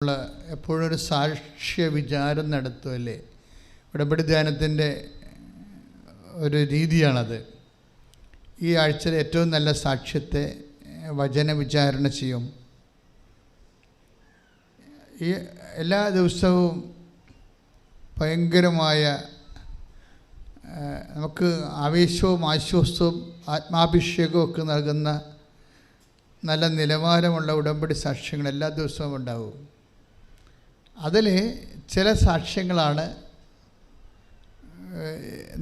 നമ്മൾ എപ്പോഴും ഒരു സാക്ഷ്യ വിചാരം നടത്തുമല്ലേ. ഉടമ്പടി ധ്യാനത്തിൻ്റെ ഒരു രീതിയാണത്. ഈ ആഴ്ചയിലെ ഏറ്റവും നല്ല സാക്ഷ്യത്തെ വചന വിചാരണ ചെയ്യും. ഈ എല്ലാ ദിവസവും ഭയങ്കരമായ നമുക്ക് ആവേശവും ആശ്വാസവും ആത്മാഭിഷേകവും ഒക്കെ നൽകുന്ന നല്ല നിലവാരമുള്ള ഉടമ്പടി സാക്ഷ്യങ്ങൾ എല്ലാ ദിവസവും ഉണ്ടാവും. അതിൽ ചില സാക്ഷ്യങ്ങളാണ്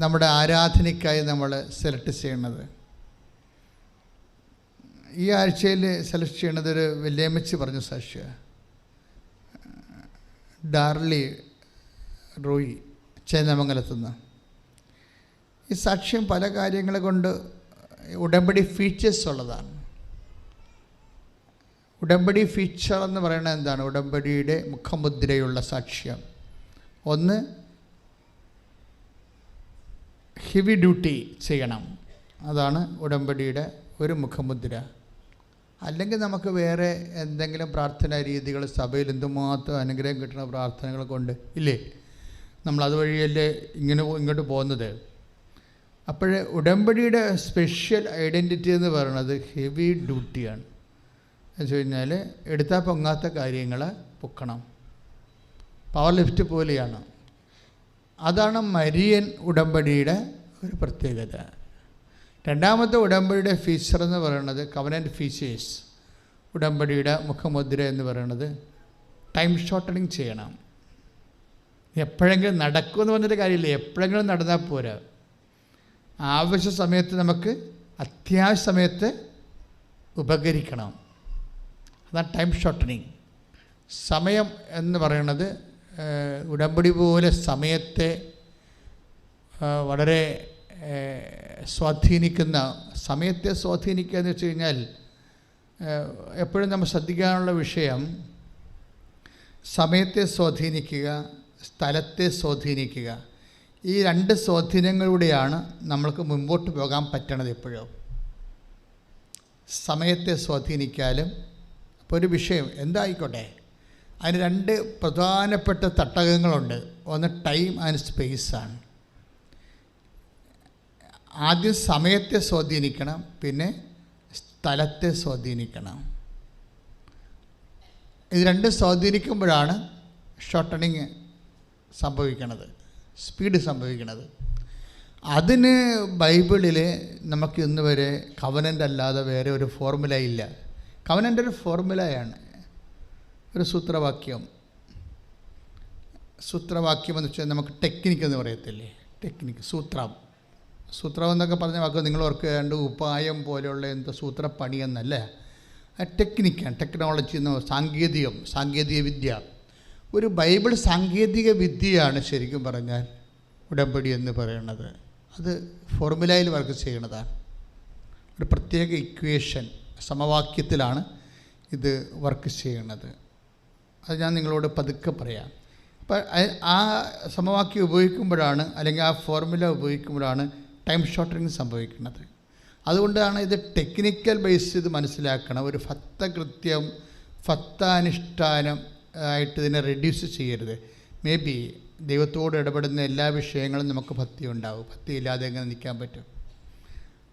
നമ്മുടെ ആരാധനയ്ക്കായി നമ്മൾ സെലക്ട് ചെയ്യണത്. ഈ ആഴ്ചയിൽ സെലക്ട് ചെയ്യണത് ഒരു വല്യമ്മച്ചി പറഞ്ഞ സാക്ഷ്യ, ഡാർലി റോയി ചേന്നമംഗലത്തുനിന്ന്. ഈ സാക്ഷ്യം പല കാര്യങ്ങൾ കൊണ്ട് ഉടമ്പടി ഫീച്ചേഴ്സ് ഉള്ളതാണ്. ഉടമ്പടി ഫീച്ചർ എന്ന് പറയുന്നത് എന്താണ്? ഉടമ്പടിയുടെ മുഖമുദ്രയുള്ള സാക്ഷ്യം. ഒന്ന്, ഹെവി ഡ്യൂട്ടി ചെയ്യണം, അതാണ് ഉടമ്പടിയുടെ ഒരു മുഖമുദ്ര. അല്ലെങ്കിൽ നമുക്ക് വേറെ എന്തെങ്കിലും പ്രാർത്ഥനാ രീതികൾ, സഭയിൽ എന്തുമാത്രം അനുഗ്രഹം കിട്ടുന്ന പ്രാർത്ഥനകൾ കൊണ്ട് ഇല്ലേ, നമ്മൾ അതുവഴിയല്ലേ ഇങ്ങോട്ട് പോകുന്നത്. അപ്പോൾ ഉടമ്പടിയുടെ സ്പെഷ്യൽ ഐഡൻറ്റിറ്റി എന്ന് പറയുന്നത് ഹെവി ഡ്യൂട്ടിയാണ്. എന്ന് വെച്ച് കഴിഞ്ഞാൽ എടുത്താൽ പൊങ്ങാത്ത കാര്യങ്ങൾ പൊക്കണം, പവർ ലിഫ്റ്റ് പോലെയാണ്. അതാണ് മരിയൻ ഉടമ്പടിയുടെ ഒരു പ്രത്യേകത. രണ്ടാമത്തെ ഉടമ്പടിയുടെ ഫീച്ചർ എന്ന് പറയുന്നത് കവനൻ്റ് ഫീച്ചേഴ്സ്. ഉടമ്പടിയുടെ മുഖമുദ്ര എന്ന് പറയുന്നത് ടൈം ഷോർട്ടനിങ് ചെയ്യണം. എപ്പോഴെങ്കിലും നടക്കുമെന്ന് പറഞ്ഞൊരു കാര്യമില്ല, എപ്പോഴെങ്കിലും നടന്നാൽ പോരാ. ആവശ്യ സമയത്ത് നമുക്ക് അത്യാവശ്യ സമയത്ത് ഉപകരിക്കണം. അതാണ് ടൈം ഷോർട്ടനിങ്. സമയം എന്ന് പറയുന്നത് ഉടമ്പടി പോലെ സമയത്തെ വളരെ സ്വാധീനിക്കുന്ന, സമയത്തെ സ്വാധീനിക്കുക എന്ന് വെച്ച് കഴിഞ്ഞാൽ എപ്പോഴും നമ്മൾ ശ്രദ്ധിക്കാനുള്ള വിഷയം സമയത്തെ സ്വാധീനിക്കുക, സ്ഥലത്തെ സ്വാധീനിക്കുക. ഈ രണ്ട് സ്വാധീനങ്ങളിലൂടെയാണ് നമ്മൾക്ക് മുമ്പോട്ട് പോകാൻ പറ്റണത്. എപ്പോഴും സമയത്തെ സ്വാധീനിക്കാലും, അപ്പോൾ ഒരു വിഷയം എന്തായിക്കോട്ടെ അതിന് രണ്ട് പ്രധാനപ്പെട്ട തട്ടകങ്ങളുണ്ട്. ഒന്ന് ടൈം ആൻഡ് സ്പേസാണ്. ആദ്യം സമയത്തെ സ്വാധീനിക്കണം, പിന്നെ സ്ഥലത്തെ സ്വാധീനിക്കണം. ഇത് രണ്ടും സ്വാധീനിക്കുമ്പോഴാണ് ഷോർട്ടണിങ് സംഭവിക്കണത്, സ്പീഡ് സംഭവിക്കണത്. അതിന് ബൈബിളിൽ നമുക്ക് ഇന്ന് വരെ കവനൻ്റ് അല്ലാതെ വേറെ ഒരു ഫോർമുല ഇല്ല. കവനൻ്റ് ഒരു ഫോർമുലയാണ്, ഒരു സൂത്രവാക്യം. സൂത്രവാക്യം എന്ന് വെച്ചാൽ നമുക്ക് ടെക്നിക്ക് എന്ന് പറയത്തില്ലേ, ടെക്നിക്ക്, സൂത്രം എന്നൊക്കെ പറഞ്ഞ വാക്ക് നിങ്ങൾ ഓർക്കേണ്ട ഉപായം പോലെയുള്ള എന്തോ സൂത്രപ്പണി എന്നല്ല, ടെക്നിക്കാണ്, ടെക്നോളജി എന്നോ സാങ്കേതിക വിദ്യ. ഒരു ബൈബിൾ സാങ്കേതിക വിദ്യയാണ് ശരിക്കും പറഞ്ഞാൽ ഉടമ്പടി എന്ന് പറയുന്നത്. അത് ഫോർമുലയിൽ വർക്ക് ചെയ്യണതാണ്. ഒരു പ്രത്യേക ഇക്വേഷൻ, സമവാക്യത്തിലാണ് ഇത് വർക്ക് ചെയ്യണത്. അത് ഞാൻ നിങ്ങളോട് പതുക്കെ പറയാം. അപ്പം ആ സമവാക്യം ഉപയോഗിക്കുമ്പോഴാണ്, അല്ലെങ്കിൽ ആ ഫോർമുല ഉപയോഗിക്കുമ്പോഴാണ് ടൈം ഷോർട്ടനിങ് സംഭവിക്കുന്നത്. അതുകൊണ്ടാണ് ഇത് ടെക്നിക്കൽ ബേസ് ചെയ്ത് മനസ്സിലാക്കണം. ഒരു ഭക്തകൃത്യം, ഭക്താനുഷ്ഠാനം ആയിട്ട് ഇതിനെ റെഡ്യൂസ് ചെയ്യരുത്. മേ ബി ദൈവത്തോട് ഇടപെടുന്ന എല്ലാ വിഷയങ്ങളും നമുക്ക് ഭക്തി ഉണ്ടാവും, ഭക്തി ഇല്ലാതെ എങ്ങനെ നിൽക്കാൻ പറ്റും?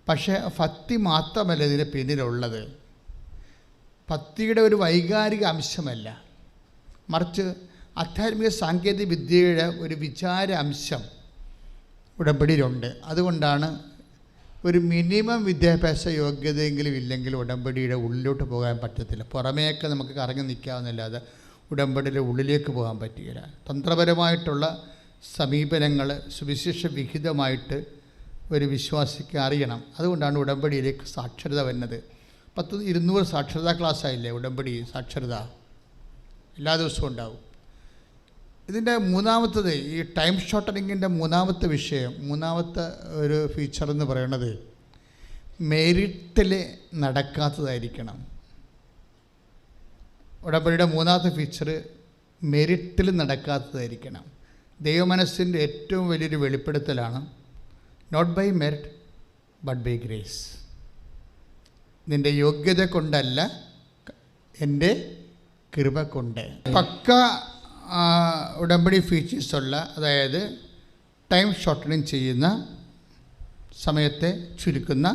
പക്ഷേ ഭക്തി മാത്രമല്ല ഇതിന് പിന്നിലുള്ളത്. ഭക്തിയുടെ ഒരു വൈകാരിക അംശമല്ല, മറിച്ച് ആധ്യാത്മിക സാങ്കേതിക വിദ്യയുടെ ഒരു വിചാര അംശം ഉടമ്പടിയിലുണ്ട്. അതുകൊണ്ടാണ് ഒരു മിനിമം വിദ്യാഭ്യാസ യോഗ്യതയെങ്കിലും ഇല്ലെങ്കിൽ ഉടമ്പടിയുടെ ഉള്ളിലോട്ട് പോകാൻ പറ്റത്തില്ല. പുറമേയൊക്കെ നമുക്ക് കറങ്ങി നിൽക്കാവുന്നല്ലാതെ ഉടമ്പടിയുടെ ഉള്ളിലേക്ക് പോകാൻ പറ്റുകയില്ല. തന്ത്രപരമായിട്ടുള്ള സമീപനങ്ങൾ സുവിശേഷ വിഹിതമായിട്ട് ഒരു വിശ്വാസിക്ക് അറിയണം. അതുകൊണ്ടാണ് ഉടമ്പടിയിലേക്ക് സാക്ഷരത വരുന്നത്. 200 സാക്ഷരതാ ക്ലാസ്സായില്ലേ ഉടമ്പടി സാക്ഷരത, എല്ലാ ദിവസവും ഉണ്ടാവും. ഇതിൻ്റെ മൂന്നാമത്തത്, ഈ ടൈം ഷോർട്ടനിങ്ങിൻ്റെ മൂന്നാമത്തെ വിഷയം, മൂന്നാമത്തെ ഒരു ഫീച്ചർ എന്ന് പറയുന്നത് മെരിറ്റിൽ നടക്കാത്തതായിരിക്കണം. ഉടമ്പടിയുടെ മൂന്നാമത്തെ ഫീച്ചർ മെരിറ്റിൽ നടക്കാത്തതായിരിക്കണം. ദൈവമനസ്സിൻ്റെ ഏറ്റവും വലിയൊരു വെളിപ്പെടുത്തലാണ് not by merit but by grace. നിൻ്റെ യോഗ്യത കൊണ്ടല്ല, എൻ്റെ കൃപ കൊണ്ട്. പക്ക ഉടമ്പടി ഫീച്ചേഴ്സുള്ള, അതായത് ടൈം ഷോർട്ടനിങ് ചെയ്യുന്ന, സമയത്തെ ചുരുക്കുന്ന,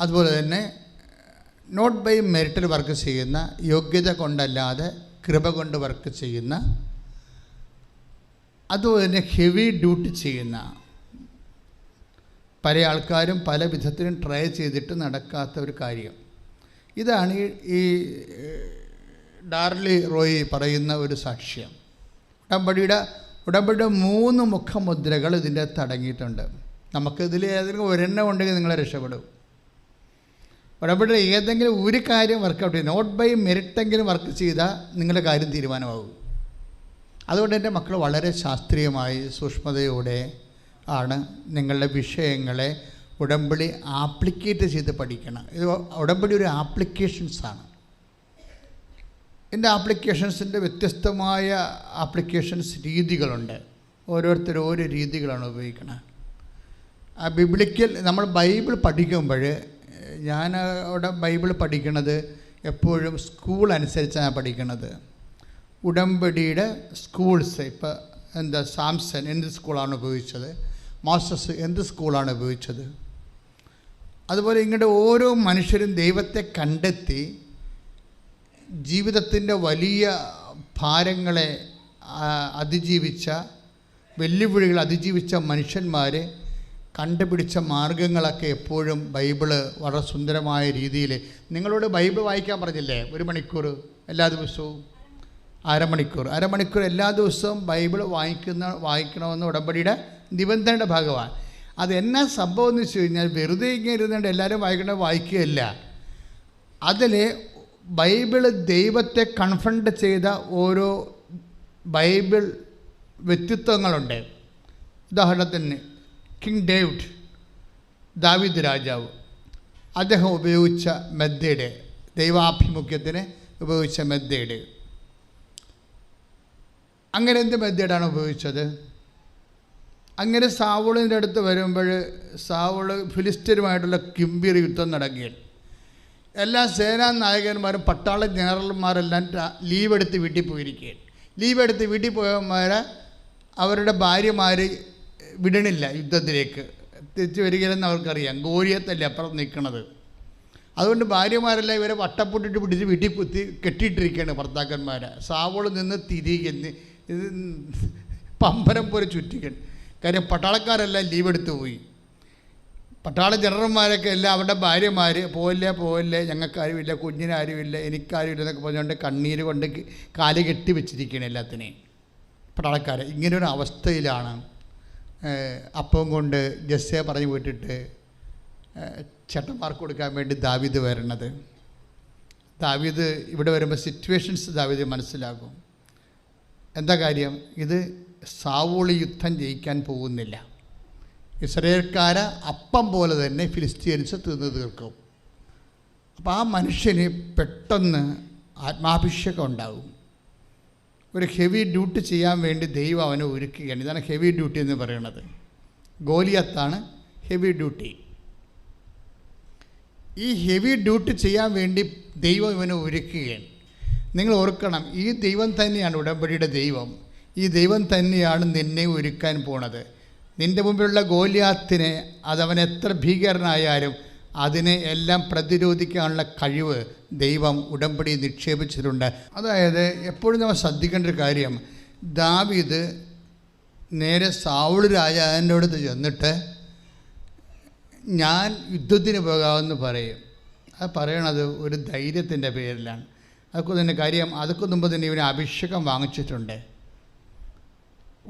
അതുപോലെ തന്നെ നോട്ട് ബൈ മെറിറ്റിൽ വർക്ക് ചെയ്യുന്ന, യോഗ്യത കൊണ്ടല്ലാതെ കൃപ കൊണ്ട് വർക്ക് ചെയ്യുന്ന, അതുപോലെ തന്നെ ഹെവി ഡ്യൂട്ടി ചെയ്യുന്ന, പല ആൾക്കാരും പല വിധത്തിലും ട്രൈ ചെയ്തിട്ട് നടക്കാത്ത ഒരു കാര്യം. ഇതാണ് ഈ ഡാർലി റോയി പറയുന്ന ഒരു സാക്ഷ്യം. ഉടമ്പടിയുടെ 3 മുഖമുദ്രകൾ ഇതിൻ്റെ അകത്ത് അടങ്ങിയിട്ടുണ്ട്. നമുക്കിതിൽ ഏതെങ്കിലും ഒരെണ്ണം ഉണ്ടെങ്കിൽ നിങ്ങളെ രക്ഷപ്പെടും. ഉടമ്പടിയുടെ ഏതെങ്കിലും ഒരു കാര്യം വർക്കൗട്ട് ചെയ്യും, നോട്ട് ബൈ മെറിറ്റെങ്കിലും വർക്ക് ചെയ്താൽ നിങ്ങളുടെ കാര്യം തീരുമാനമാകും. അതുകൊണ്ട് എൻ്റെ മക്കൾ വളരെ ശാസ്ത്രീയമായി സൂക്ഷ്മതയോടെ ആണ് നിങ്ങളുടെ വിഷയങ്ങളെ ഉടമ്പടി ആപ്ലിക്കേറ്റ് ചെയ്ത് പഠിക്കണം. ഇത് ഉടമ്പടി ഒരു ആപ്ലിക്കേഷൻസാണ്. ഇതിൻ്റെ ആപ്ലിക്കേഷൻസിൻ്റെ വ്യത്യസ്തമായ ആപ്ലിക്കേഷൻസ് രീതികളുണ്ട്. ഓരോരുത്തരും ഓരോ രീതികളാണ് ഉപയോഗിക്കുന്നത്. ആ ബിബ്ലിക്കൽ നമ്മൾ ബൈബിൾ പഠിക്കുമ്പോൾ, ഞാൻ അവിടെ ബൈബിൾ പഠിക്കുന്നത് എപ്പോഴും സ്കൂൾ അനുസരിച്ചാണ് പഠിക്കുന്നത്. ഉടമ്പടിയുടെ സ്കൂൾസ്, ഇപ്പോൾ എന്താ സാംസൺ എന്ത് സ്കൂളാണ് ഉപയോഗിച്ചത്, മോസസ് എന്ത് സ്കൂളാണ് ഉപയോഗിച്ചത്, അതുപോലെ ഇങ്ങോട്ട് ഓരോ മനുഷ്യരും ദൈവത്തെ കണ്ടെത്തി ജീവിതത്തിൻ്റെ വലിയ ഭാരങ്ങളെ അതിജീവിച്ച, വെല്ലുവിളികൾ അതിജീവിച്ച മനുഷ്യന്മാർ കണ്ടുപിടിച്ച മാർഗങ്ങളൊക്കെ എപ്പോഴും ബൈബിള് വളരെ സുന്ദരമായ രീതിയിൽ, നിങ്ങളോട് ബൈബിൾ വായിക്കാൻ പറഞ്ഞില്ലേ 1 മണിക്കൂർ എല്ലാ ദിവസവും, അരമണിക്കൂർ എല്ലാ ദിവസവും ബൈബിൾ വായിക്കണമെന്ന് ഉടമ്പടിയുടെ നിബന്ധനയുടെ ഭാഗമാണ്. അത് എന്നാ സംഭവം എന്ന് വെച്ച് കഴിഞ്ഞാൽ, വെറുതെ ഇങ്ങനെ ഇരുന്നുകൊണ്ട് എല്ലാവരും വായിക്കുകയല്ല. അതിൽ ബൈബിൾ ദൈവത്തെ കൺഫ്രണ്ട് ചെയ്ത ഓരോ ബൈബിൾ വ്യക്തിത്വങ്ങളുണ്ട്. ഉദാഹരണത്തിന് കിങ് ഡേവിഡ്, ദാവീദ് രാജാവ്, അദ്ദേഹം ഉപയോഗിച്ച മെത്തേഡ്, ദൈവാഭിമുഖ്യത്തിന് ഉപയോഗിച്ച മെത്തേഡ്. അങ്ങനെ എന്ത് മെത്തേഡാണ് ഉപയോഗിച്ചത്? അങ്ങനെ സാവൂളിൻ്റെ അടുത്ത് വരുമ്പോൾ, സാവൂള് ഫിലിസ്ത്യരുമായിട്ടുള്ള ഗംഭീര യുദ്ധം നടക്കുകയാണ്. എല്ലാ സേനാ നായകന്മാരും പട്ടാള ജനറൽമാരെല്ലാം ലീവ് എടുത്ത് വീട്ടിൽ പോയിരിക്കുകയാണ്. ലീവ് എടുത്ത് വീട്ടിൽ പോയവന്മാരെ അവരുടെ ഭാര്യമാർ വിടണില്ല യുദ്ധത്തിലേക്ക്, തിരിച്ചു വരികയില്ലെന്ന് അവർക്കറിയാം. ഗോലിയത്തല്ലേ അപ്പുറം നിൽക്കുന്നത്. അതുകൊണ്ട് ഭാര്യമാരെല്ലാം ഇവരെ വട്ടപ്പൊട്ടിട്ട് പിടിച്ച് വീട്ടിൽ കുത്തി കെട്ടിയിട്ടിരിക്കുകയാണ് ഭർത്താക്കന്മാരെ. സാവൂള് നിന്ന് തിരികെ ഇത് പമ്പരം പോലെ ചുറ്റിക്കണം. കാര്യം പട്ടാളക്കാരെല്ലാം ലീവ് എടുത്ത് പോയി. പട്ടാള ജനറൽമാരൊക്കെ എല്ലാം അവരുടെ ഭാര്യമാർ പോവില്ല, ഞങ്ങൾക്കാരുമില്ല, കുഞ്ഞിനാരുമില്ല, എനിക്കാരുമില്ല എന്നൊക്കെ പറഞ്ഞുകൊണ്ട് കണ്ണീര് കൊണ്ട് കാല് കെട്ടി വെച്ചിരിക്കുകയാണ് എല്ലാത്തിനെയും പട്ടാളക്കാരെ. ഇങ്ങനൊരു അവസ്ഥയിലാണ് അപ്പം കൊണ്ട് ജസ്സയെ പറഞ്ഞു വിട്ടിട്ട് ചേട്ടന്മാർക്ക് കൊടുക്കാൻ വേണ്ടി ദാവീദ് വരണത്. ദാവീദ് ഇവിടെ വരുമ്പോൾ സിറ്റുവേഷൻസ് ദാവീദ് മനസ്സിലാകും. എന്താ കാര്യം? ഇത് സാവൂള് യുദ്ധം ജയിക്കാൻ പോകുന്നില്ല. ഇസ്രായേൽക്കാരെ അപ്പം പോലെ തന്നെ ഫിലിസ്തീൻസ് തിന്നു തീർക്കും. അപ്പോൾ ആ മനുഷ്യന് പെട്ടെന്ന് ആത്മാഭിഷേകം ഉണ്ടാകും. ഒരു ഹെവി ഡ്യൂട്ടി ചെയ്യാൻ വേണ്ടി ദൈവം അവനെ ഒരുക്കുകയാണ്. ഇതാണ് ഹെവി ഡ്യൂട്ടി എന്ന് പറയുന്നത്. ഗോലിയത്താണ് ഹെവി ഡ്യൂട്ടി. ഈ ഹെവി ഡ്യൂട്ടി ചെയ്യാൻ വേണ്ടി ദൈവം ഇവനെ ഒരുക്കുകയാണ്. നിങ്ങൾ ഓർക്കണം, ഈ ദൈവം തന്നെയാണ് ഉടമ്പടിയുടെ ദൈവം. ഈ ദൈവം തന്നെയാണ് നിന്നെ ഒരുക്കാൻ പോണത്. നിൻ്റെ മുമ്പിലുള്ള ഗോലിയാത്തിനെ, അതവൻ എത്ര ഭീകരനായാലും അതിനെ എല്ലാം പ്രതിരോധിക്കാനുള്ള കഴിവ് ദൈവം ഉടമ്പടി നിക്ഷേപിച്ചിട്ടുണ്ട്. അതായത് എപ്പോഴും നമ്മൾ ശ്രദ്ധിക്കേണ്ട ഒരു കാര്യം, ദാവീദ് നേരെ സാവൂൾ രാജാവിൻ്റെ അടുത്ത് ചെന്നിട്ട് ഞാൻ യുദ്ധത്തിന് പോകാമെന്ന് പറയും. അത് പറയണത് ഒരു ധൈര്യത്തിൻ്റെ പേരിലാണ്. അതൊക്കെ തന്നെ കാര്യം, അതൊക്കെ മുമ്പ് തന്നെ ഇവന് അഭിഷേകം വാങ്ങിച്ചിട്ടുണ്ട്.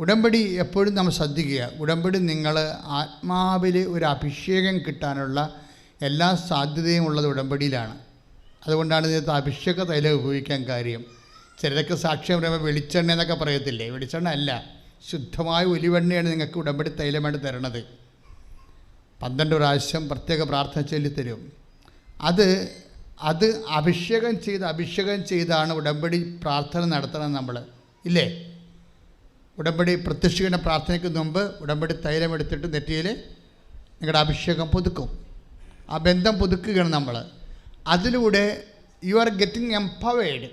ഉടമ്പടി എപ്പോഴും നമ്മൾ ശ്രദ്ധിക്കുക. ഉടമ്പടി നിങ്ങൾ ആത്മാവിൽ ഒരു അഭിഷേകം കിട്ടാനുള്ള എല്ലാ സാധ്യതയും ഉള്ളത് ഉടമ്പടിയിലാണ്. അതുകൊണ്ടാണ് ഇതിനകത്ത് അഭിഷേക തൈലം ഉപയോഗിക്കാൻ കാര്യം. ചിലരൊക്കെ സാക്ഷ്യം പറയുമ്പോൾ വെളിച്ചെണ്ണ എന്നൊക്കെ പറയത്തില്ലേ, വെളിച്ചെണ്ണ അല്ല, ശുദ്ധമായ ഒലിവെണ്ണയാണ് നിങ്ങൾക്ക് ഉടമ്പടി തൈലമായിട്ട് തരണത്. 12 പ്രാവശ്യം പ്രത്യേക പ്രാർത്ഥന ചൊല്ലി തരും. അത് അഭിഷേകം ചെയ്താണ് ഉടമ്പടി പ്രാർത്ഥന നടത്തണം നമ്മൾ, ഇല്ലേ? ഉടമ്പടി പ്രത്യക്ഷീകരണ പ്രാർത്ഥനയ്ക്ക് മുമ്പ് ഉടമ്പടി തൈലം എടുത്തിട്ട് നെറ്റിയിൽ നിങ്ങളുടെ അഭിഷേകം പുതുക്കും. ആ ബന്ധം പുതുക്കുകയാണ് നമ്മൾ. അതിലൂടെ യു ആർ ഗെറ്റിംഗ് എംപവേർഡ്.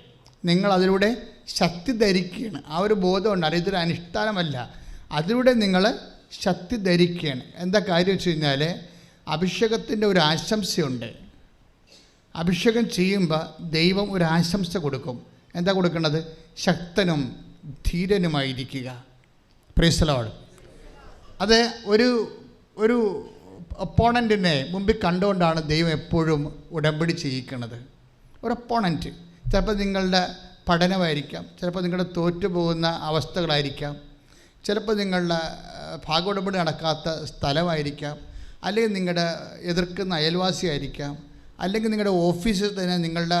നിങ്ങൾ അതിലൂടെ ശക്തി ധരിക്കുകയാണ്. ആ ഒരു ബോധമുണ്ട്. ഇതൊരു അനുഷ്ഠാനമല്ല, അതിലൂടെ നിങ്ങൾ ശക്തി ധരിക്കുകയാണ്. എന്താ കാര്യം വെച്ച് കഴിഞ്ഞാൽ അഭിഷേകത്തിൻ്റെ ഒരു ആശംസയുണ്ട്. അഭിഷേകം ചെയ്യുമ്പോൾ ദൈവം ഒരു ആശംസ കൊടുക്കും. എന്താ കൊടുക്കുന്നത്? ശക്തനും ധീരനുമായിരിക്കുക. Praise the lord. അത് ഒരു ഒപ്പോണൻറ്റിനെ മുമ്പിൽ കണ്ടുകൊണ്ടാണ് ദൈവം എപ്പോഴും ഉടമ്പടി ചെയ്യിക്കുന്നത്. ഒരു ഒപ്പോണൻറ്റ് ചിലപ്പോൾ നിങ്ങളുടെ പഠനമായിരിക്കാം, ചിലപ്പോൾ നിങ്ങളുടെ തോറ്റുപോകുന്ന അവസ്ഥകളായിരിക്കാം, ചിലപ്പോൾ നിങ്ങളുടെ ഭാഗോടമ്പടി നടക്കാത്ത സ്ഥലമായിരിക്കാം, അല്ലെങ്കിൽ നിങ്ങളുടെ എതിർക്കുന്ന അയൽവാസിയായിരിക്കാം, അല്ലെങ്കിൽ നിങ്ങളുടെ ഓഫീസിൽ തന്നെ നിങ്ങളുടെ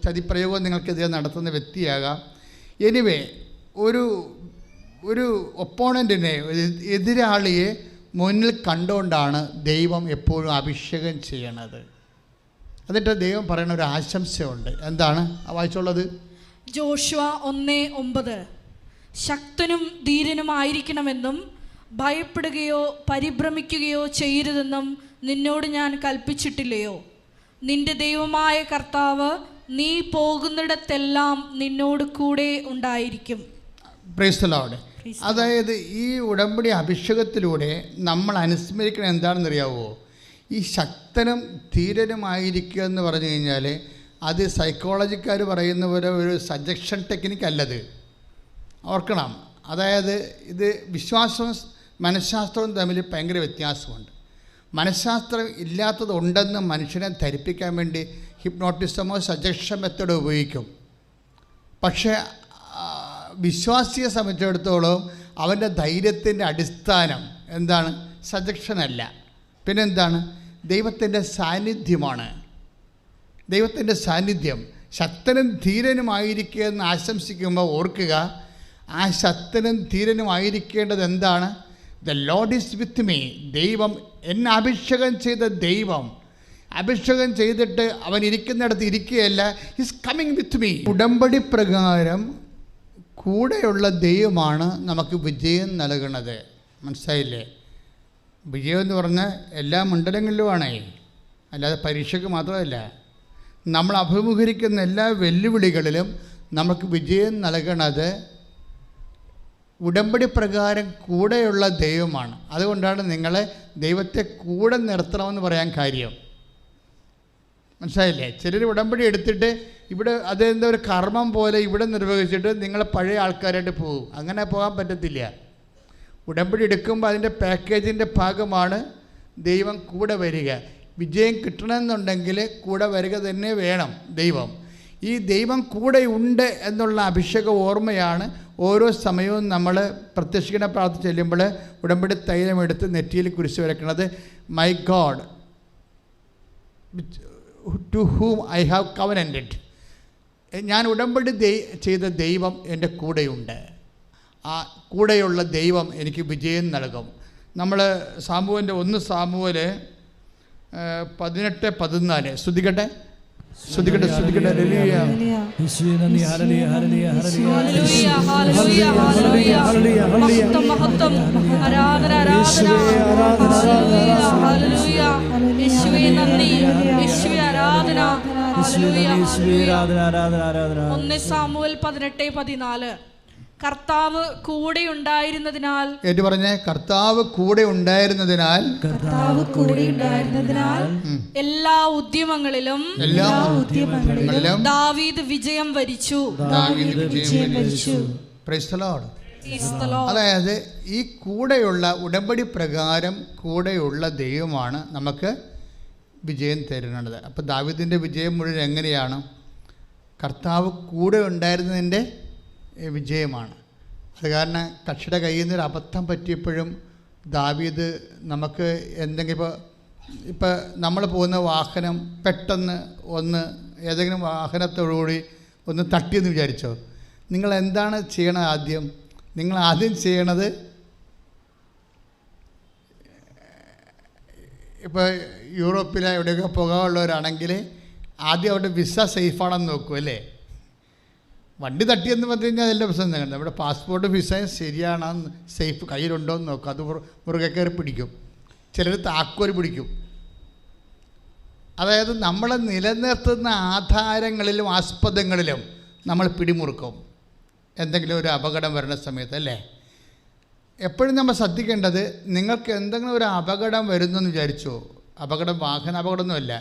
ചതിപ്രയോഗം നിങ്ങൾക്കെതിരെ നടത്തുന്ന വ്യക്തിയാകാം. എനിവേ ഒരു ഒപ്പോണൻറ്റിനെ, എതിരാളിയെ മുന്നിൽ കണ്ടുകൊണ്ടാണ് ദൈവം എപ്പോഴും അഭിഷേകം ചെയ്യണത്. എന്നിട്ട് ദൈവം പറയുന്ന ഒരു ആശംസയുണ്ട്. എന്താണ് വായിച്ചുള്ളത്? ജോഷുവ 1:9 ശക്തനും ധീരനുമായിരിക്കണമെന്നും ഭയപ്പെടുകയോ പരിഭ്രമിക്കുകയോ ചെയ്യരുതെന്നും നിന്നോട് ഞാൻ കൽപ്പിച്ചിട്ടില്ലയോ? നിന്റെ ദൈവമായ കർത്താവ് നീ പോകുന്നിടത്തെല്ലാം നിന്നോട് കൂടെ ഉണ്ടായിരിക്കും. Price the Lord. അതായത് ഈ ഉടമ്പടി അഭിഷേകത്തിലൂടെ നമ്മൾ അനുസ്മരിക്കണം എന്താണെന്നറിയാവോ? ഈ ശക്തനും ധീരനുമായിരിക്കുക എന്ന് പറഞ്ഞു കഴിഞ്ഞാൽ അത് സൈക്കോളജിക്കാർ പറയുന്ന പോലെ ഒരു സജഷൻ ടെക്നിക്ക് അല്ലത്. ഓർക്കണം. അതായത് ഇത് വിശ്വാസവും മനഃശാസ്ത്രവും തമ്മിൽ ഭയങ്കര വ്യത്യാസമുണ്ട്. മനഃശാസ്ത്രം ഇല്ലാത്തത് ഉണ്ടെന്ന് മനുഷ്യനെ ധരിപ്പിക്കാൻ വേണ്ടി ഹിപ്നോട്ടിസമോ സജഷൻ മെത്തഡോ ഉപയോഗിക്കും. പക്ഷേ വിശ്വാസിയെ സംബന്ധിച്ചിടത്തോളം അവൻ്റെ ധൈര്യത്തിൻ്റെ അടിസ്ഥാനം എന്താണ്? സജഷനല്ല, പിന്നെന്താണ്? ദൈവത്തിൻ്റെ സാന്നിധ്യമാണ്. ദൈവത്തിൻ്റെ സാന്നിധ്യം. ശക്തനും ധീരനുമായിരിക്കുക എന്ന് ആശംസിക്കുമ്പോൾ ഓർക്കുക, ആ ശക്തനും ധീരനുമായിരിക്കേണ്ടത് എന്താണ്? The Lord is with me. ദൈവം എന്നെ അഭിഷേകം ചെയ്ത ദൈവം അഭിഷേകം ചെയ്തിട്ട് അവൻ ഇരിക്കുന്നിടത്ത് ഇരിക്കുകയല്ല, ഈസ് കമ്മിങ് വിത്ത് മീ. ഉടമ്പടി പ്രകാരം കൂടെയുള്ള ദൈവമാണ് നമുക്ക് വിജയം നൽകുന്നത്. മനസ്സിലായില്ലേ? വിജയം എന്ന് പറഞ്ഞാൽ എല്ലാ മണ്ഡലങ്ങളിലുമാണേ, അല്ലാതെ പരീക്ഷയ്ക്ക് മാത്രമല്ല. നമ്മൾ അഭിമുഖീകരിക്കുന്ന എല്ലാ വെല്ലുവിളികളിലും നമുക്ക് വിജയം നൽകണത് ഉടമ്പടി പ്രകാരം കൂടെയുള്ള ദൈവമാണ്. അതുകൊണ്ടാണ് നിങ്ങളെ ദൈവത്തെ കൂടെ നിർത്തണമെന്ന് പറയാൻ കാര്യം. മനസ്സിലായില്ലേ? ചിലർ ഉടമ്പടി എടുത്തിട്ട് ഇവിടെ അതെന്താ ഒരു കർമ്മം പോലെ ഇവിടെ നിർവഹിച്ചിട്ട് നിങ്ങൾ പഴയ ആൾക്കാരായിട്ട് പോകും. അങ്ങനെ പോകാൻ പറ്റത്തില്ല. ഉടമ്പടി എടുക്കുമ്പോൾ അതിൻ്റെ പാക്കേജിൻ്റെ ഭാഗമാണ് ദൈവം കൂടെ വരിക. വിജയം കിട്ടണമെന്നുണ്ടെങ്കിൽ കൂടെ വരിക തന്നെ വേണം ദൈവം. ഈ ദൈവം കൂടെ ഉണ്ട് എന്നുള്ള അഭിഷേക ഓർമ്മയാണ് ഓരോ സമയവും നമ്മൾ പ്രത്യക്ഷിക്കണ പ്രാർത്ഥന ചെല്ലുമ്പോൾ ഉടമ്പടി തൈലമെടുത്ത് നെറ്റിയിൽ കുരിശ് വരയ്ക്കുന്നത്. My God to whom I have covenanted. ഞാൻ ഉടമ്പടി ചെയ്ത ദൈവം എൻ്റെ കൂടെയുണ്ട്. ആ കൂടെയുള്ള ദൈവം എനിക്ക് വിജയം നൽകും. നമ്മൾ സാമുവേലിൻ്റെ 1 സാമുവേൽ 18:14 ശ്രദ്ധിക്കട്ടെ. സാമുവേൽ 18:14 കർത്താവ് കൂടെ ഉണ്ടായിരുന്നതിനാൽ, ഏറ്റു പറഞ്ഞേ, കർത്താവ് കൂടെ ഉണ്ടായിരുന്നതിനാൽ, എല്ലാ ഉദ്യമങ്ങളിലും ദാവീദ് വിജയം വരിച്ചു. Price the Lord. അതായത് ഈ കൂടെയുള്ള ഉടമ്പടി പ്രകാരം കൂടെയുള്ള ദൈവമാണ് നമുക്ക് വിജയം തരുന്നത്. അപ്പോൾ ദാവീദിൻ്റെ വിജയം മുഴുവൻ എങ്ങനെയാണ്? കർത്താവ് കൂടെ ഉണ്ടായിരുന്നതിൻ്റെ വിജയമാണ്. അത് കാരണം കക്ഷിയുടെ കയ്യിൽ നിന്നൊരു അബദ്ധം പറ്റിയപ്പോഴും ദാവീദ് നമുക്ക് എന്തെങ്കിലും ഇപ്പോൾ നമ്മൾ പോകുന്ന വാഹനം പെട്ടെന്ന് ഏതെങ്കിലും വാഹനത്തോടുകൂടി ഒന്ന് തട്ടിയെന്ന് വിചാരിച്ചോ, നിങ്ങൾ എന്താണ് ചെയ്യണത്? നിങ്ങൾ ആദ്യം ചെയ്യണത്, ഇപ്പോൾ യൂറോപ്പിൽ എവിടെയൊക്കെ പോകാനുള്ളവരാണെങ്കിൽ ആദ്യം അവരുടെ വിസ സേഫാണെന്ന് നോക്കും അല്ലേ? വണ്ടി തട്ടിയെന്ന് പറഞ്ഞു കഴിഞ്ഞാൽ അതിൻ്റെ പ്രശ്നം തന്നെ. നമ്മുടെ പാസ്പോർട്ട് വിസ ശരിയാണെന്ന്, സേഫ് കയ്യിലുണ്ടോ എന്ന് നോക്കും. അത് മുറുകെ കയറി പിടിക്കും. ചിലർ താക്കോൽ പിടിക്കും. അതായത് നമ്മളെ നിലനിർത്തുന്ന ആധാരങ്ങളിലും ആസ്പദങ്ങളിലും നമ്മൾ പിടിമുറുക്കും എന്തെങ്കിലും ഒരു അപകടം വരുന്ന സമയത്ത്, അല്ലേ? എപ്പോഴും നമ്മൾ ശ്രദ്ധിക്കേണ്ടത്, നിങ്ങൾക്ക് എന്തെങ്കിലും ഒരു അപകടം വരുന്നെന്ന് വിചാരിച്ചോ, അപകടം വാഹന അപകടമൊന്നുമല്ല,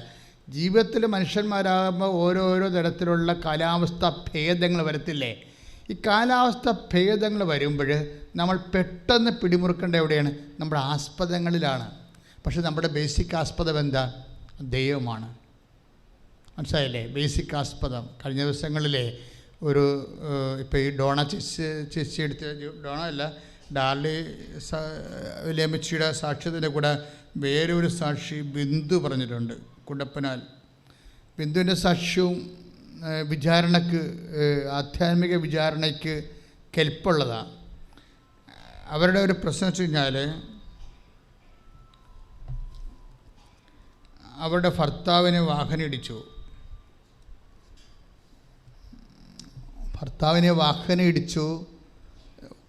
ജീവിതത്തിൽ മനുഷ്യന്മാരാകുമ്പോൾ ഓരോരോ തരത്തിലുള്ള കാലാവസ്ഥ ഭേദങ്ങൾ വരത്തില്ലേ? ഈ കാലാവസ്ഥ ഭേദങ്ങൾ വരുമ്പോൾ നമ്മൾ പെട്ടെന്ന് പിടിമുറുക്കേണ്ട എവിടെയാണ്? നമ്മുടെ ആസ്പദങ്ങളിലാണ്. പക്ഷെ നമ്മുടെ ബേസിക് ആസ്പദം എന്താ? ദൈവമാണ്. മനസ്സിലായില്ലേ? ബേസിക് ആസ്പദം. കഴിഞ്ഞ ദിവസങ്ങളിലെ ഒരു ഇപ്പോൾ ഈ ഡോണ ചേച്ചി എടുത്ത, ഡോണ അല്ല, ഡാർലി ലേമച്ചിയുടെ സാക്ഷ്യത്തിൻ്റെ കൂടെ വേറൊരു സാക്ഷി ബിന്ദു പറഞ്ഞിട്ടുണ്ട്, കുടപ്പനാൽ. ബിന്ദുവിൻ്റെ സാക്ഷ്യവും വിചാരണക്ക്, ആധ്യാത്മിക വിചാരണയ്ക്ക് കെൽപ്പുള്ളതാണ്. അവരുടെ ഒരു പ്രശ്നം വെച്ച് കഴിഞ്ഞാൽ, അവരുടെ ഭർത്താവിന് വാഹനം ഇടിച്ചു.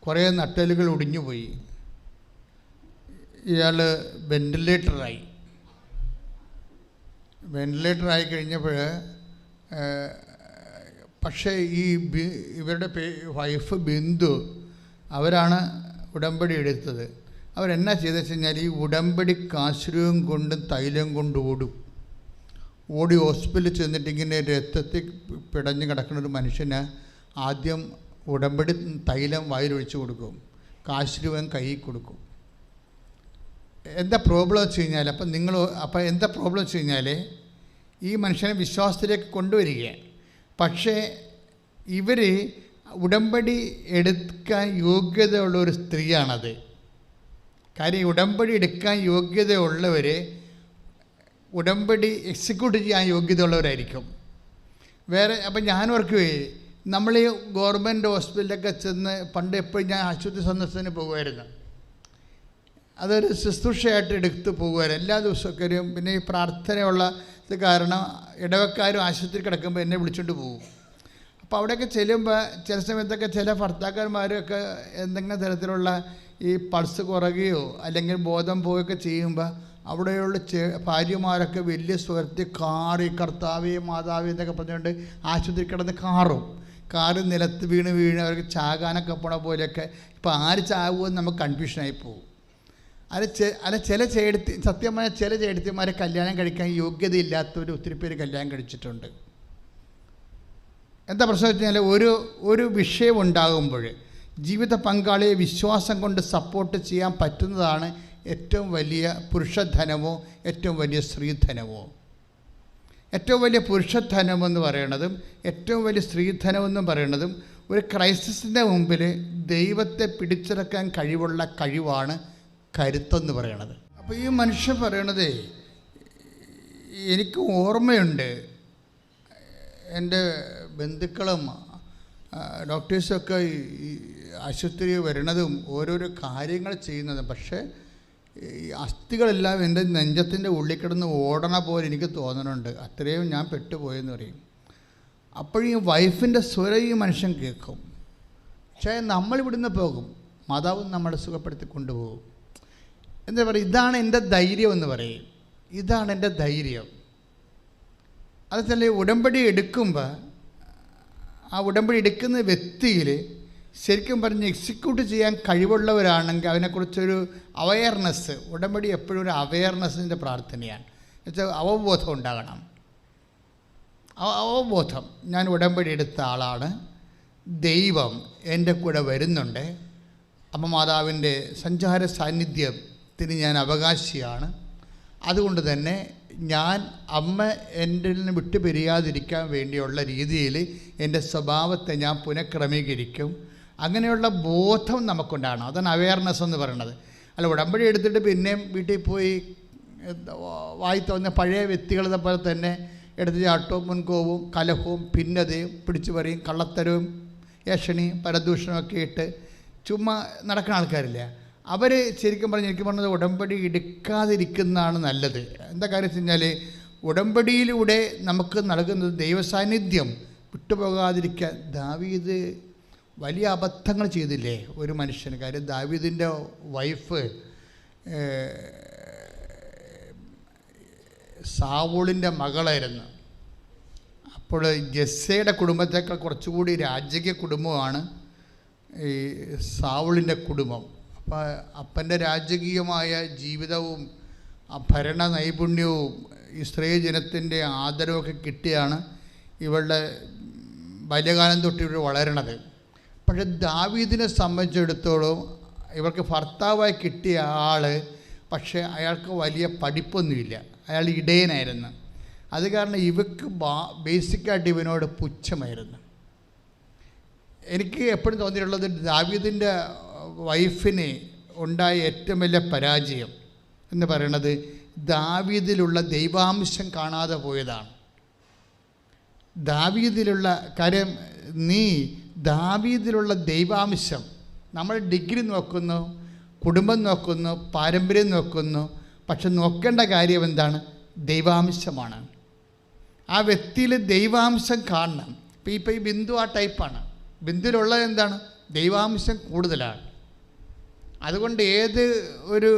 കുറേ നട്ടലുകൾ ഒടിഞ്ഞുപോയി. ഇയാൾ വെൻറ്റിലേറ്ററായി കഴിഞ്ഞപ്പോൾ, പക്ഷേ ഈ ഇവരുടെ വൈഫ് ബിന്ദു അവരാണ് ഉടമ്പടി എടുത്തത്. അവരെന്നാ ചെയ്തെന്ന് വെച്ച് കഴിഞ്ഞാൽ, ഈ ഉടമ്പടി കാശ്രൂപം കൊണ്ടും തൈലം കൊണ്ട് ഓടി ഹോസ്പിറ്റലിൽ ചെന്നിട്ട് ഇങ്ങനെ രക്തത്തിൽ പിടഞ്ഞ് കിടക്കുന്ന ഒരു മനുഷ്യന് ആദ്യം ഉടമ്പടി തൈലം വായിലൊഴിച്ച് കൊടുക്കും, കാശ്രൂപം കയ്യിൽ കൊടുക്കും. എന്താ പ്രോബ്ലം വെച്ച് കഴിഞ്ഞാൽ, എന്താ പ്രോബ്ലം വെച്ച് കഴിഞ്ഞാൽ, ഈ മനുഷ്യനെ വിശ്വാസത്തിലേക്ക് കൊണ്ടുവരികയാണ്. പക്ഷേ ഇവർ ഉടമ്പടി എടുക്കാൻ യോഗ്യതയുള്ള ഒരു സ്ത്രീയാണത്. കാര്യം ഉടമ്പടി എടുക്കാൻ യോഗ്യതയുള്ളവർ ഉടമ്പടി എക്സിക്യൂട്ട് ചെയ്യാൻ യോഗ്യതയുള്ളവരായിരിക്കും. അപ്പം ഞാനോർക്കുവേ, നമ്മൾ ഈ ഗവൺമെൻറ് ഹോസ്പിറ്റലിലൊക്കെ ചെന്ന് പണ്ട് എപ്പോഴും ഞാൻ ആശുപത്രി സന്ദർശനത്തിന് പോകുമായിരുന്നു. അതൊരു ശുശ്രൂഷയായിട്ട് എടുത്ത് പോകുമായിരുന്നു എല്ലാ ദിവസമൊക്കെ. പിന്നെ ഈ പ്രാർത്ഥനയുള്ള ഇത് കാരണം ഇടവക്കാരും ആശുപത്രി കിടക്കുമ്പോൾ എന്നെ വിളിച്ചുകൊണ്ട് പോകും. അപ്പോൾ അവിടെയൊക്കെ ചെല്ലുമ്പോൾ ചില സമയത്തൊക്കെ ചില ഭർത്താക്കന്മാരൊക്കെ എന്തെങ്കിലും തരത്തിലുള്ള ഈ പൾസ് കുറയുകയോ അല്ലെങ്കിൽ ബോധം പോവുകയൊക്കെ ചെയ്യുമ്പോൾ അവിടെയുള്ള ഭാര്യമാരൊക്കെ വലിയ സ്വരത്തിൽ കാറി കർത്താവേ മാതാവേ എന്നൊക്കെ പറഞ്ഞുകൊണ്ട് ആശുപത്രി കിടന്ന് കാറ് നിലത്ത് വീണ് അവർക്ക് ചാകാനൊക്കെ പോണ പോലെയൊക്കെ. ഇപ്പോൾ ആര് ചാകുമെന്ന് നമുക്ക് കൺഫ്യൂഷനായി പോകും. ചില സത്യമായ ചില ചേട്ടത്തിമാരെ കല്യാണം കഴിക്കാൻ യോഗ്യതയില്ലാത്തവർ ഒത്തിരി പേര് കല്യാണം കഴിച്ചിട്ടുണ്ട്. എന്താ പ്രശ്നം വെച്ച് കഴിഞ്ഞാൽ, ഒരു വിഷയം ഉണ്ടാകുമ്പോൾ ജീവിത പങ്കാളിയെ വിശ്വാസം കൊണ്ട് സപ്പോർട്ട് ചെയ്യാൻ പറ്റുന്നതാണ് ഏറ്റവും വലിയ പുരുഷധനമോ ഏറ്റവും വലിയ സ്ത്രീധനമോ. ഏറ്റവും വലിയ പുരുഷധനമെന്ന് പറയണതും ഏറ്റവും വലിയ സ്ത്രീധനമെന്നും പറയണതും ഒരു ക്രൈസിസിൻ്റെ മുമ്പിൽ ദൈവത്തെ പിടിച്ചെടുക്കാൻ കഴിവാണ് കരുത്തെന്ന് പറയണത്. അപ്പോൾ ഈ മനുഷ്യൻ പറയണതേ, എനിക്ക് ഓർമ്മയുണ്ട് എൻ്റെ ബന്ധുക്കളും ഡോക്ടേഴ്സൊക്കെ ഈ ആശുപത്രി വരണതും ഓരോരോ കാര്യങ്ങൾ ചെയ്യുന്നതും. പക്ഷേ ഈ അസ്ഥികളെല്ലാം എൻ്റെ നെഞ്ചത്തിൻ്റെ ഉള്ളിൽ കിടന്ന് ഓടണ പോലെ എനിക്ക് തോന്നണുണ്ട്. അത്രയും ഞാൻ പെട്ടുപോയെന്ന് പറയും. അപ്പോഴീ വൈഫിൻ്റെ സ്വരം ഈ മനുഷ്യൻ കേൾക്കും. പക്ഷേ നമ്മളിവിടുന്ന് പോകും, മാതാവ് നമ്മളെ സുഖപ്പെടുത്തി കൊണ്ടുപോകും. എന്താ പറയുക, ഇതാണ് എൻ്റെ ധൈര്യം എന്ന് പറയും. ഇതാണ് എൻ്റെ ധൈര്യം. അതുപോലെ ഉടമ്പടി എടുക്കുമ്പോൾ ആ ഉടമ്പടി എടുക്കുന്ന വ്യക്തിയിൽ ശരിക്കും പറഞ്ഞ് എക്സിക്യൂട്ട് ചെയ്യാൻ കഴിവുള്ളവരാണെങ്കിൽ അതിനെക്കുറിച്ചൊരു അവയർനെസ്, ഉടമ്പടി എപ്പോഴും ഒരു അവയർനെസ്സിൻ്റെ പ്രാർത്ഥനയാണ്. എന്നുവെച്ചാൽ അവബോധം ഉണ്ടാകണം. അവബോധം, ഞാൻ ഉടമ്പടി എടുത്ത ആളാണ്, ദൈവം എൻ്റെ കൂടെ വരുന്നുണ്ട്, അമ്മ മാതാവിൻ്റെ സഞ്ചാര സാന്നിധ്യത്തിന് ഞാൻ അവകാശിയാണ്. അതുകൊണ്ട് തന്നെ ഞാൻ അമ്മ എൻ്റെ നിന്ന് വിട്ടുപിരിയാതിരിക്കാൻ വേണ്ടിയുള്ള രീതിയിൽ എൻ്റെ സ്വഭാവത്തെ ഞാൻ പുനഃക്രമീകരിക്കും. അങ്ങനെയുള്ള ബോധം നമുക്കുണ്ടാകണം. അതാണ് അവയർനെസ് എന്ന് പറയുന്നത്. അല്ല ഉടമ്പടി എടുത്തിട്ട് പിന്നെയും വീട്ടിൽ പോയി വായി തോന്നുന്ന പഴയ വ്യക്തികളെ പോലെ തന്നെ എടുത്ത് ചാട്ടവും മുൻകോവും കലഹവും ഭിന്നതയും പിടിച്ചു പറയും കള്ളത്തരവും ഏഷണിയും പരദൂഷണമൊക്കെ ഇട്ട് ചുമ്മാ നടക്കുന്ന ആൾക്കാരില്ല. അവർ ശരിക്കും എനിക്ക് പറഞ്ഞത് ഉടമ്പടി എടുക്കാതിരിക്കുന്നതാണ് നല്ലത്. എന്താ കാര്യം വെച്ച് കഴിഞ്ഞാൽ ഉടമ്പടിയിലൂടെ നമുക്ക് നൽകുന്നത് ദൈവസാന്നിധ്യം വിട്ടുപോകാതിരിക്കാൻ. ദാവീദ് വലിയ അബദ്ധങ്ങൾ ചെയ്തില്ലേ ഒരു മനുഷ്യന്. കാര്യം ദാവീദിൻ്റെ വൈഫ് സാവൂളിൻ്റെ മകളായിരുന്നു. അപ്പോൾ ജെസ്സയുടെ കുടുംബത്തേക്കാൾ കുറച്ചുകൂടി രാജകീയ കുടുംബമാണ് ഈ സാവൂളിൻ്റെ കുടുംബം. അപ്പോൾ അപ്പൻ്റെ രാജകീയമായ ജീവിതവും ഭരണ നൈപുണ്യവും ഈ സ്ത്രീ ജനത്തിൻ്റെ ആദരവൊക്കെ കിട്ടിയാണ് ഇവളുടെ ബാല്യകാലം തൊട്ട് ഇവർ വളരണത്. പക്ഷെ ദാവീദിനെ സംബന്ധിച്ചിടത്തോളം ഇവർക്ക് ഭർത്താവായി കിട്ടിയ ആൾ, പക്ഷേ അയാൾക്ക് വലിയ പഠിപ്പൊന്നുമില്ല, അയാൾ ഇടയനായിരുന്നു. അത് കാരണം ഇവക്ക് ബേസിക്കായിട്ട് ഇവനോട് പുച്ഛമായിരുന്നു. എനിക്ക് എപ്പോഴും തോന്നിയിട്ടുള്ളത് ദാവീദിൻ്റെ വൈഫിന് ഉണ്ടായ ഏറ്റവും വലിയ പരാജയം എന്ന് പറയുന്നത് ദാവീദിലുള്ള ദൈവാംശം കാണാതെ പോയതാണ്. ദാവീദിലുള്ള കാര്യം, നീ ദാവീദിലുള്ള ദൈവാംശം, നമ്മൾ ഡിഗ്രി നോക്കുന്നു, കുടുംബം നോക്കുന്നു, പാരമ്പര്യം നോക്കുന്നു, പക്ഷെ നോക്കേണ്ട കാര്യം എന്താണ്? ദൈവാംശമാണ്. ആ വ്യക്തിയിൽ ദൈവാംശം കാണണം. ഇപ്പോൾ ഈ ബിന്ദു ആ ടൈപ്പാണ്. ബിന്ദുവിലുള്ളത് എന്താണ്? ദൈവാംശം കൂടുതലാണ്. അതുകൊണ്ട് ഏത് ഒരു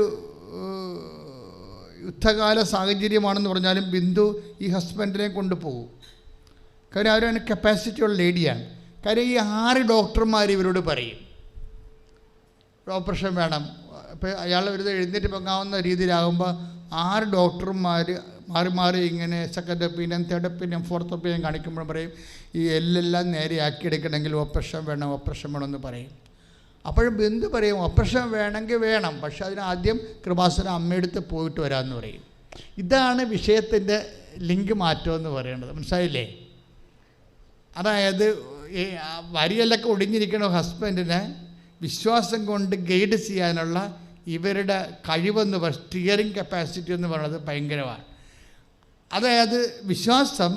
യുദ്ധകാല സാഹചര്യമാണെന്ന് പറഞ്ഞാലും ബിന്ദു ഈ ഹസ്ബൻഡിനെ കൊണ്ടുപോകും. കാര്യം അവരതിന് കപ്പാസിറ്റിയുള്ള ലേഡിയാണ്. കാര്യം ഈ 6 ഡോക്ടർമാർ ഇവരോട് പറയും ഓപ്പറേഷൻ വേണം. ഇപ്പോൾ അയാൾ ഒരു എഴുന്നേറ്റ് പൊങ്ങാവുന്ന രീതിയിലാകുമ്പോൾ 6 ഡോക്ടർമാർ മാറി മാറി ഇങ്ങനെ second opinion, third opinion, fourth opinion കാണിക്കുമ്പോൾ പറയും ഈ എല്ലാം നേരെയാക്കിയെടുക്കണമെങ്കിൽ ഓപ്പറേഷൻ വേണമെന്ന് പറയും. അപ്പോഴും ബിന്ദു പറയും ഓപ്പറേഷൻ വേണമെങ്കിൽ വേണം, പക്ഷെ അതിനാദ്യം കൃപാസന അമ്മയെടുത്ത് പോയിട്ട് വരാമെന്ന് പറയും. ഇതാണ് വിഷയത്തിൻ്റെ ലിങ്ക് മാറ്റമെന്ന് പറയുന്നത്. മനസ്സിലായില്ലേ? അതായത് ഈ വരിയെല്ലൊക്കെ ഒടിഞ്ഞിരിക്കുന്ന ഹസ്ബൻഡിനെ വിശ്വാസം കൊണ്ട് ഗൈഡ് ചെയ്യാനുള്ള ഇവരുടെ കഴിവെന്ന് സ്റ്റിയറിംഗ് കപ്പാസിറ്റി എന്ന് പറയുന്നത് ഭയങ്കരമാണ്. അതായത് വിശ്വാസം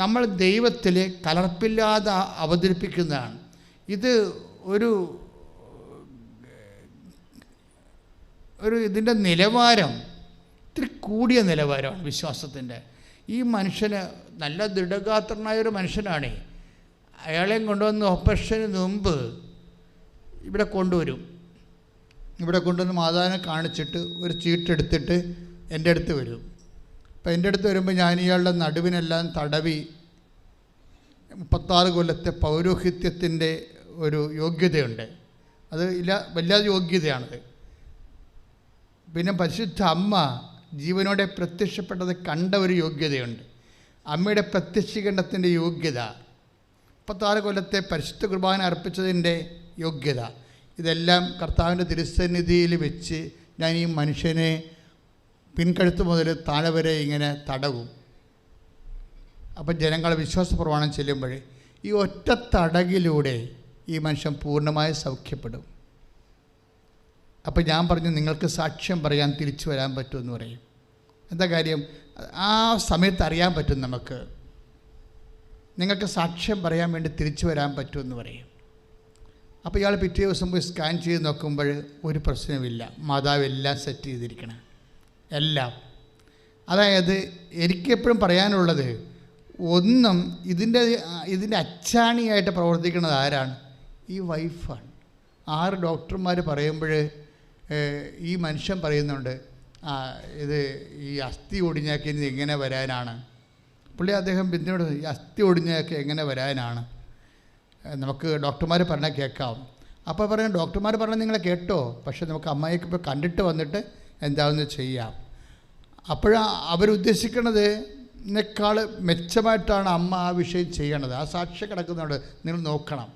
നമ്മൾ ദൈവത്തിൽ കലർപ്പില്ലാതെ അവതരിപ്പിക്കുന്നതാണ്. ഇത് ഒരു ഇതിൻ്റെ നിലവാരം ഇത്തിരി കൂടിയ നിലവാരമാണ് വിശ്വാസത്തിൻ്റെ. ഈ മനുഷ്യന് നല്ല ദൃഢഗാത്രനായൊരു മനുഷ്യനാണ്. അയാളെയും കൊണ്ടുവന്ന് ഓപ്പറേഷന് മുമ്പ് ഇവിടെ കൊണ്ടുവരും. ഇവിടെ കൊണ്ടുവന്ന് മാതാവിനെ കാണിച്ചിട്ട് ഒരു ചീട്ടെടുത്തിട്ട് എൻ്റെ അടുത്ത് വരും. അപ്പോൾ എൻ്റെ അടുത്ത് വരുമ്പോൾ ഞാൻ ഇയാളുടെ നടുവിനെല്ലാം തടവി 36 കൊല്ലത്തെ പൗരോഹിത്യത്തിൻ്റെ ഒരു യോഗ്യതയുണ്ട്. അത് വല്ലാതെ യോഗ്യതയാണത്. പിന്നെ പരിശുദ്ധ അമ്മ ജീവനോടെ പ്രത്യക്ഷപ്പെട്ടത് കണ്ട ഒരു യോഗ്യതയുണ്ട്. അമ്മയുടെ പ്രത്യക്ഷീകരണത്തിൻ്റെ യോഗ്യത, 36 കൊല്ലത്തെ പരിശുദ്ധ കുർബാന അർപ്പിച്ചതിൻ്റെ യോഗ്യത, ഇതെല്ലാം കർത്താവിൻ്റെ തിരുസന്നിധിയിൽ വെച്ച് ഞാൻ ഈ മനുഷ്യനെ പിൻകഴുത്ത് മുതൽ താഴെ വരെ ഇങ്ങനെ തടവും. അപ്പം ജനങ്ങൾ വിശ്വാസ പ്രമാണം ചെല്ലുമ്പോൾ ഈ ഒറ്റ തടകിലൂടെ ഈ മനുഷ്യൻ പൂർണ്ണമായി സൗഖ്യപ്പെടും. അപ്പം ഞാൻ പറഞ്ഞു നിങ്ങൾക്ക് സാക്ഷ്യം പറയാൻ തിരിച്ചു വരാൻ പറ്റുമെന്ന് പറയും. എന്താ കാര്യം? ആ സമയത്ത് അറിയാൻ പറ്റും നമുക്ക്, നിങ്ങൾക്ക് സാക്ഷ്യം പറയാൻ വേണ്ടി തിരിച്ചു വരാൻ പറ്റുമെന്ന് പറയും. അപ്പോൾ ഇയാൾ പിറ്റേ ദിവസം പോയി സ്കാൻ ചെയ്ത് നോക്കുമ്പോൾ ഒരു പ്രശ്നമില്ല, മാതാവ് എല്ലാം സെറ്റ് ചെയ്തിരിക്കണം, എല്ലാം. അതായത് എനിക്കെപ്പോഴും പറയാനുള്ളത്, ഒന്നും ഇതിൻ്റെ അച്ചാണിയായിട്ട് പ്രവർത്തിക്കുന്നത് ആരാണ്? ഈ വൈഫാണ്. 6 ഡോക്ടർമാർ പറയുമ്പോൾ ഈ മനുഷ്യൻ പറയുന്നുണ്ട്, ഇത് ഈ അസ്ഥി ഒടിഞ്ഞാക്കി ഇത് എങ്ങനെ വരാനാണ്? പുള്ളി അദ്ദേഹം ബിന്ദുനോട്, ഈ അസ്ഥി ഒടിഞ്ഞാക്കി എങ്ങനെ വരാനാണ്? നമുക്ക് ഡോക്ടർമാർ പറഞ്ഞാൽ കേൾക്കാം. അപ്പോൾ പറയാം, ഡോക്ടർമാർ പറഞ്ഞാൽ നിങ്ങളെ കേട്ടോ, പക്ഷേ നമുക്ക് അമ്മയ്ക്ക് ഇപ്പോൾ കണ്ടിട്ട് വന്നിട്ട് എന്താണെന്ന് ചെയ്യാം. അവരുദ്ദേശിക്കുന്നത് ിനേക്കാൾ മെച്ചമായിട്ടാണ് അമ്മ ആ വിഷയം ചെയ്യണത്. ആ സാക്ഷ്യം കിടക്കുന്നുണ്ട്, നിങ്ങൾ നോക്കണം.